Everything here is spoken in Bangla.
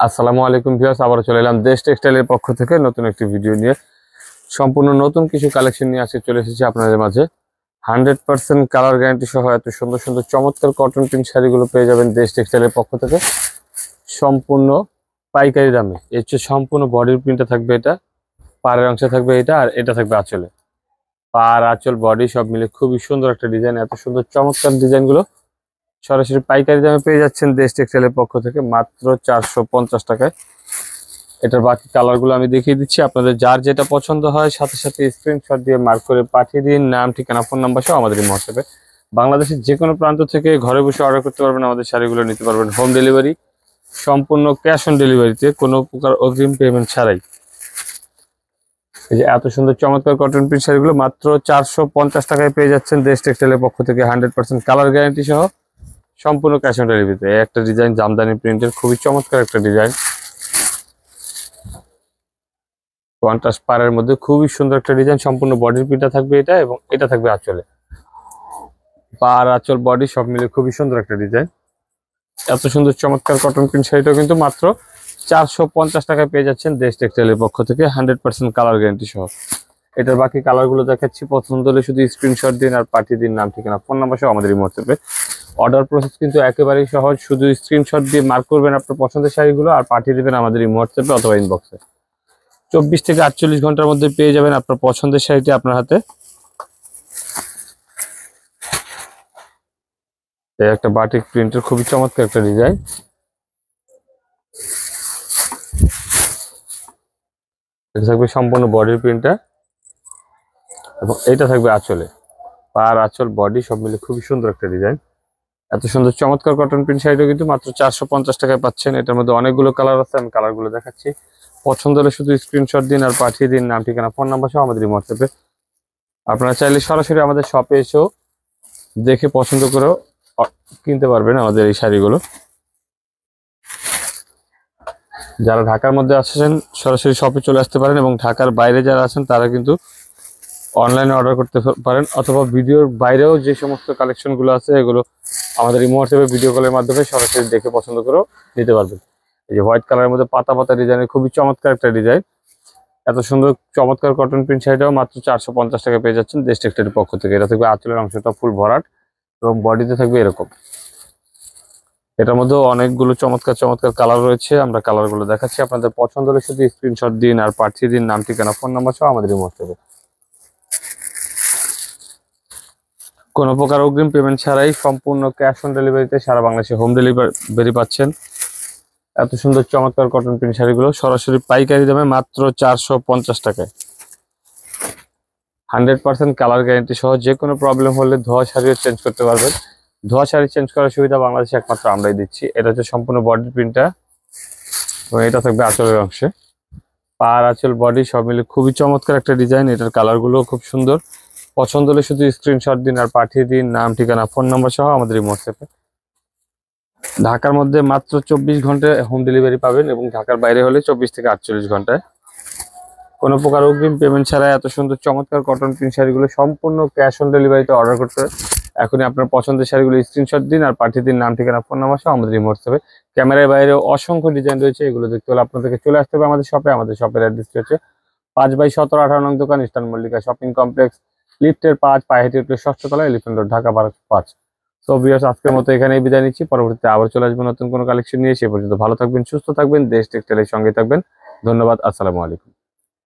আসসালামু আলাইকুম ভিউয়ার্স, আবার চলে এলাম দেশ টেক্সটাইলের পক্ষ থেকে নতুন একটি ভিডিও নিয়ে। সম্পূর্ণ নতুন কিছু কালেকশন নিয়ে আজকে চলে এসেছি আপনাদের মাঝে। 100% কালার গ্যারান্টি সহ এত সুন্দর সুন্দর চমৎকার কটন প্রিন্ট শাড়িগুলো পেয়ে যাবেন দেশ টেক্সটাইলের পক্ষ থেকে সম্পূর্ণ পাইকারি দামে। এর হচ্ছে সম্পূর্ণ বডির প্রিন্টটা থাকবে, এটা পাড়ের অংশে থাকবে এটা, আর এটা থাকবে আঁচলে। পাড় আঁচল বডি সব মিলে খুবই সুন্দর একটা ডিজাইন। এত সুন্দর চমৎকার ডিজাইনগুলো সরাসরি পাইকারি দামে পেয়ে যাচ্ছেন দেশ টেক্সটাইলের পক্ষ থেকে মাত্র 450 টাকায়। এটার বাকি কালারগুলো আমি দেখিয়ে দিচ্ছি, আপনাদের যার যেটা পছন্দ হয় সাথে সাথে স্ক্রিনশট দিয়ে মার্ক করে পাঠিয়ে দিন, নাম ঠিকানা ফোন নাম্বার সহ আমাদের হোয়াটসঅ্যাপে। বাংলাদেশের যে কোনো প্রান্ত থেকে ঘরে বসে অর্ডার করতে পারবেন, আমাদের শাড়িগুলো নিতে পারবেন হোম ডেলিভারি, সম্পূর্ণ ক্যাশ অন ডেলিভারিতে, কোনো প্রকার অগ্রিম পেমেন্ট ছাড়াই। এই যে এত সুন্দর চমৎকার কটন প্রিন্ট শাড়িগুলো মাত্র 450 টাকায় পেয়ে যাচ্ছেন দেশ টেক্সটাইলের পক্ষ থেকে 100% কালার গ্যারান্টি সহ সম্পূর্ণ ক্যাশ অন ডেলিভারিতে। একটা ডিজাইন জামদানি প্রিন্টের খুবই চমৎকার একটা ডিজাইন, কন্ট্রাস্ট পাড়ের মধ্যে খুবই সুন্দর একটা ডিজাইন। সম্পূর্ণ বডির প্রিন্টটা থাকবে এটা, এবং এটা থাকবে আঁচলে। পাড় আঁচল বডি সব মিলে খুবই সুন্দর একটা ডিজাইন। এত সুন্দর চমৎকার কটন প্রিন্ট শাড়িটাও কিন্তু মাত্র 450 টাকায় পেয়ে যাচ্ছেন দেশ টেক্সটাইলের পক্ষ থেকে 100% কালার গ্যারান্টি সহ। এটার বাকি কালারগুলো দেখাচ্ছি, পছন্দ হলে শুধু স্ক্রিনশট দিন আর পাঠিয়ে দিন, নাম ঠিকানা ফোন নাম্বার সহ আমাদের হোয়াটসঅ্যাপে। অর্ডার প্রসেস কিন্তু একেবারেই সহজ, শুধু স্ক্রিনশট দিয়ে মার্ক করবেন আপনার পছন্দের শাড়িগুলো আর পাঠিয়ে দেবেন আমাদের হোয়াটসঅ্যাপে অথবা ইনবক্সে। 24 থেকে 48 ঘন্টার মধ্যে পেয়ে যাবেন আপনার পছন্দের শাড়িটি আপনার হাতে। একটা বাটিক প্রিন্টের খুবই চমৎকার একটা ডিজাইন। এটা থাকবে সম্পূর্ণ বডির প্রিন্টটা, এবং এটা থাকবে আঁচলে। পাড় আঁচল বডি সব মিলে খুবই সুন্দর একটা ডিজাইন। এত সুন্দর চমৎকার কটন প্রিন্ট শাড়িটা কিন্তু মাত্র 450 টাকায় পাচ্ছেন। এটার মধ্যে অনেকগুলো কালার আছে, আমি কালারগুলো দেখাচ্ছি। পছন্দ হলে শুধু স্ক্রিনশট দিন আর পাঠিয়ে দিন, নাম ঠিকানা ফোন নাম্বার সহ আমাদের হোয়াটসঅ্যাপে। আপনারা চাইলে সরাসরি আমাদের শপে এসেও দেখে পছন্দ করেও কিনতে পারবেন আমাদের এই শাড়িগুলো। যারা ঢাকার মধ্যে আসছেন সরাসরি শপে চলে আসতে পারেন, এবং ঢাকার বাইরে যারা আছেন তারা কিন্তু অনলাইনে অর্ডার করতে পারেন, অথবা ভিডিওর বাইরেও যে সমস্ত কালেকশনগুলো আছে এগুলো আমাদের এই হোয়াটসঅ্যাপে ভিডিও কলের মাধ্যমে সরাসরি দেখে পছন্দ করেও নিতে পারবেন। এই যে হোয়াইট কালারের মধ্যে পাতা পাতা ডিজাইনের খুবই চমৎকার একটা ডিজাইন। এত সুন্দর চমৎকার কটন প্রিন্ট শাড়িটাও মাত্র 450 টাকা পেয়ে যাচ্ছেন দেশ টেক্সটাইলের পক্ষ থেকে। এটা থাকবে আঁচলের অংশটা ফুল ভরাট, এবং বডিতে থাকবে এরকম। এটার মধ্যে অনেকগুলো চমৎকার চমৎকার কালার রয়েছে, আমরা কালারগুলো দেখাচ্ছি। আপনাদের পছন্দ হলে শুধু স্ক্রিনশট দিন আর পাঠিয়ে দিন, নাম ঠিকানা ফোন নাম্বার সহ আমাদের হোয়াটসঅ্যাপে। কোনো প্রকার অগ্রিম পেমেন্ট ছাড়াই সম্পূর্ণ ক্যাশ অন ডেলিভারিতে সারা বাংলাদেশে হোম ডেলিভারি পাচ্ছেন। এত সুন্দর চমৎকার কটন প্রিন্ট শাড়িগুলো সরাসরি পাইকারি দামে মাত্র 450 টাকায়। 100% কালার গ্যারান্টি সহ, যে কোনো প্রবলেম হলে ধোয়া শাড়িও চেঞ্জ করতে পারবেন। ধোয়া শাড়ি চেঞ্জ করার সুবিধা বাংলাদেশে একমাত্র আমরাই দিচ্ছি। এটা হচ্ছে সম্পূর্ণ বডির প্রিন্টটা, এবং এটা থাকবে আঁচলের অংশে। পাড় আঁচল বডি সব মিলে খুবই চমৎকার একটা ডিজাইন। এটার কালারগুলো খুব সুন্দর। পছন্দ হলে শুধু স্ক্রিনশট দিন আর পাঠিয়ে দিন, নাম ঠিকানা ফোন নাম্বার সহ আমাদের এই হোয়াটসঅ্যাপে। ঢাকার মধ্যে মাত্র 24 ঘন্টায় হোম ডেলিভারি পাবেন, এবং ঢাকার বাইরে হলে 24 থেকে 48 ঘন্টায়। কোনো প্রকার অগ্রিম পেমেন্ট ছাড়া এত সুন্দর চমৎকার কটন প্রিন্ট শাড়িগুলো সম্পূর্ণ ক্যাশ অন ডেলিভারিতে অর্ডার করতে এখনই আপনার পছন্দের শাড়িগুলো স্ক্রিনশট দিন আর পাঠিয়ে দিন, নাম ঠিকানা ফোন নাম্বার সহ আমাদের এই হোয়াটসঅ্যাপে। ক্যামেরার বাইরেও অসংখ্য ডিজাইন রয়েছে, এগুলো দেখতে হলে আপনাদেরকে চলে আসতে হবে আমাদের শপে। আমাদের শপের অ্যাড্রেসটি হচ্ছে 5/17 18 নং দোকান, ইস্টার্ন মল্লিকা শপিং কমপ্লেক্স, লিফটের 5, পায়ে হেঁটে উঠলে 6ষ্ঠ তলায়, elephant road, Dhaka 1205। So viewers, আজকের মতো এখানেই বিদায় নিচ্ছি। পরবর্তীতে আবার চলে আসবেন নতুন কোনো কালেকশন নিয়ে। সে পর্যন্ত ভালো থাকবেন, সুস্থ থাকবেন, দেশ টেক্সটাইলের সঙ্গে থাকবেন। ধন্যবাদ, আসসালামু আলাইকুম।